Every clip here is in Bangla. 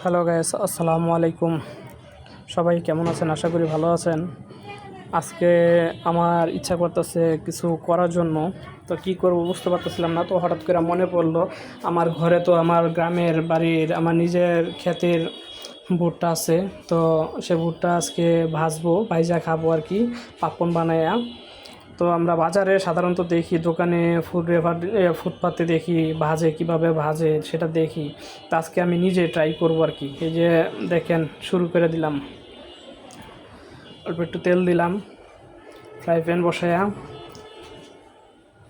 হ্যালো গাইস, আসসালামু আলাইকুম। সবাই কেমন আছেন? আশা করি ভালো আছেন। আজকে আমার ইচ্ছা করতেছে কিছু করার জন্য, তো কি করব বুঝতে পারতেছিলাম না। তো হঠাৎ করে মনে পড়লো আমার ঘরে তো আমার গ্রামের বাড়ির আমার নিজের ক্ষেতের ভুট্টা আছে। তো সে ভুট্টা আজকে ভাজবো, ভাইজা খাবো আর কি, পাপন বানায়া। তো আমরা বাজারে সাধারণত দেখি, দোকানে ফুটপাতে দেখি ভাজে, কিভাবে ভাজে সেটা দেখি। তো আজকে আমি নিজে ট্রাই করব আর কি। এই যে দেখেন, শুরু করে দিলাম। অল্প একটু তেল দিলাম, ফ্রাই প্যান বসায়া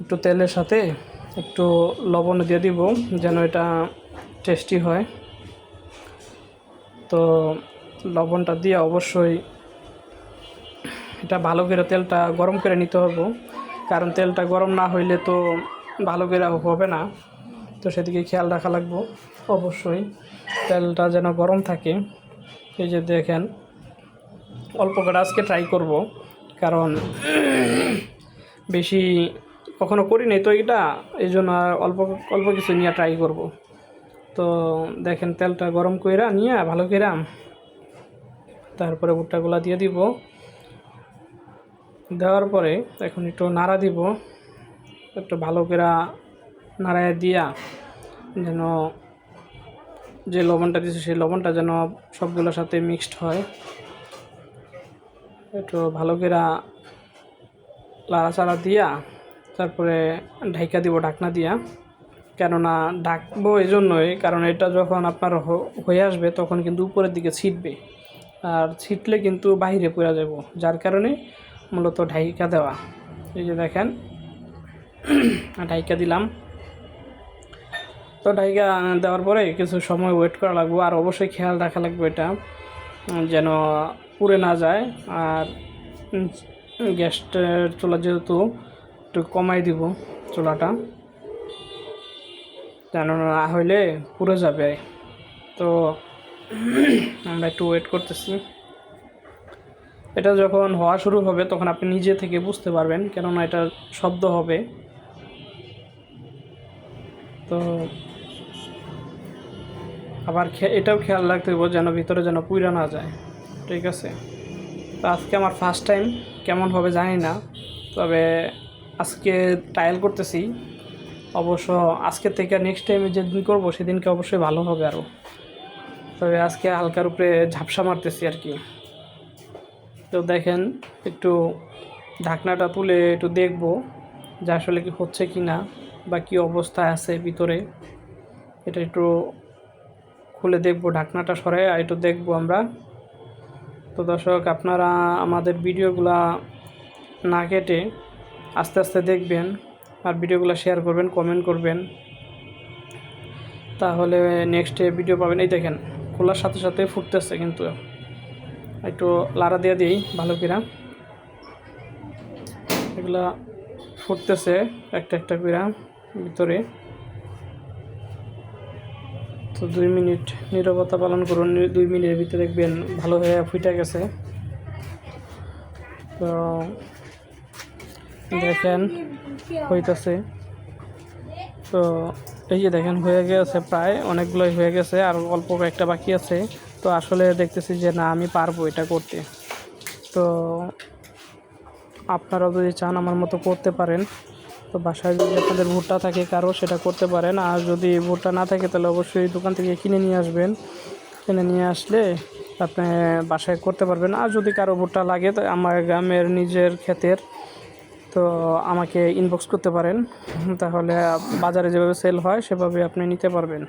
একটু তেলের সাথে একটু লবণ দিয়ে দিব যেন এটা টেস্টি হয়। তো লবণটা দিয়ে অবশ্যই এটা ভালো করে তেলটা গরম করে নিতে হবে, কারণ তেলটা গরম না হইলে তো ভালো করে হবে না। তো সেদিকে খেয়াল রাখা লাগবে অবশ্যই, তেলটা যেন গরম থাকে। এই যে দেখেন, অল্প করে আজকে ট্রাই করব, কারণ বেশি কখনো করি নাই তো এটা, এই জন্য অল্প অল্প কিছু নিয়ে ট্রাই করব। তো দেখেন, তেলটা গরম কইরা নিয়ে ভালো করে তারপরে ভুট্টাগুলা দিয়ে দিব। দেওয়ার পরে এখন একটু নাড়া দিব, একটু ভালো করে নাড়ায় দিয়া যেন যে লবণটা দিয়েছে সেই লবণটা যেন সবগুলোর সাথে মিক্সড হয়। একটু ভালো করে লাড়াচাড়া দিয়া তারপরে ঢাইকা দিব ঢাকনা দিয়া। কেননা ঢাকবো এই জন্যই, কারণ এটা যখন আপনার হয়ে আসবে তখন কিন্তু উপরের দিকে ছিটবে, আর ছিটলে কিন্তু বাহিরে পড়ে যাব, যার কারণে মূলত ঢাইকা দেওয়া। এই যে দেখেন, ঢাইকা দিলাম। তো ঢাইকা দেওয়ার পরে কিছু সময় ওয়েট করা লাগবে, আর অবশ্যই খেয়াল রাখা লাগবে এটা যেন পুড়ে না যায়। আর গ্যাসটার চুলা যেহেতু একটু কমাই দিব চুলাটা, যেন না হইলে পুড়ে যাবে। তো আমরা একটু ওয়েট করতেছি। এটা যখন হওয়া শুরু হবে তখন আপনি নিজে থেকে বুঝতে পারবেন, কেননা এটা শব্দ হবে। তো আবার এটাও খেয়াল রাখতে হবে যেন ভিতরে যেন পুড়ে না যায়, ঠিক আছে? তো আজকে আমার ফার্স্ট টাইম, কেমন হবে জানি না, তবে আজকে ট্রায়াল করতেছি। অবশ্য আজকে থেকে নেক্সট টাইমে যেদিন করবো সেদিনকে অবশ্যই ভালো হবে আরও। তবে আজকে হালকার উপরে ঝাপসা মারতেছি আর কি। তো দেখেন, একটু ঢাকনাটা তুলে একটু দেখব যে আসলে কি হচ্ছে কি না, বা কী অবস্থায় আছে ভিতরে। এটা একটু খুলে দেখব, ঢাকনাটা সরাই একটু দেখব আমরা। তো দর্শক, আপনারা আমাদের ভিডিওগুলা না কেটে আস্তে আস্তে দেখবেন, আর ভিডিওগুলো শেয়ার করবেন, কমেন্ট করবেন, তাহলে নেক্সটে ভিডিও পাবেন। এই দেখেন, খোলার সাথে সাথে ফুটতেছে, কিন্তু একটু লাড়া দিয়ে দিই ভালো করে। এগুলা ফুটতেছে একটা একটা করে ভিতরে। তো 2 মিনিট নীরবতা পালন করুন, 2 মিনিটের ভিতরে দেখবেন ভালো হয়ে ফুটে গেছে। তো দেখেন হইতেছে। তো এই যে দেখেন, হয়ে গেছে, প্রায় অনেকগুলোই হয়ে গেছে, আর অল্প একটা বাকি আছে। তো আসলে দেখতেছি যে না, আমি পারবো এটা করতে। তো আপনারাও যদি চান আমার মতো করতে পারেন। তো বাসায় যদি আপনাদের ভুট্টা থাকে কারো, সেটা করতে পারেন। আর যদি ভুট্টা না থাকে তাহলে অবশ্যই দোকান থেকে কিনে নিয়ে আসবেন। কিনে নিয়ে আসলে আপনি বাসায় করতে পারবেন। আর যদি কারো ভুট্টা লাগে তো আমার গ্রামের নিজের ক্ষেতের, তো আমাকে ইনবক্স করতে পারেন, তাহলে বাজারে যেভাবে সেল হয় সেভাবে আপনি নিতে পারবেন,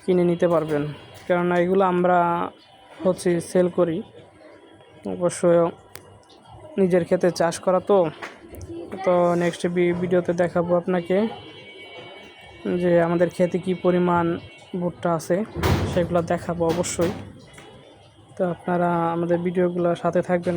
কিনে নিতে পারবেন। কেননা এগুলো আমরা সেল করি, অবশ্যই নিজের ক্ষেতে চাষ করা। তো তো নেক্সট ভিডিওতে দেখাবো আপনাকে যে আমাদের ক্ষেতে কি পরিমাণ ভুট্টা আছে, সেগুলো দেখাবো অবশ্যই। তো আপনারা আমাদের ভিডিওগুলোর সাথে থাকবেন।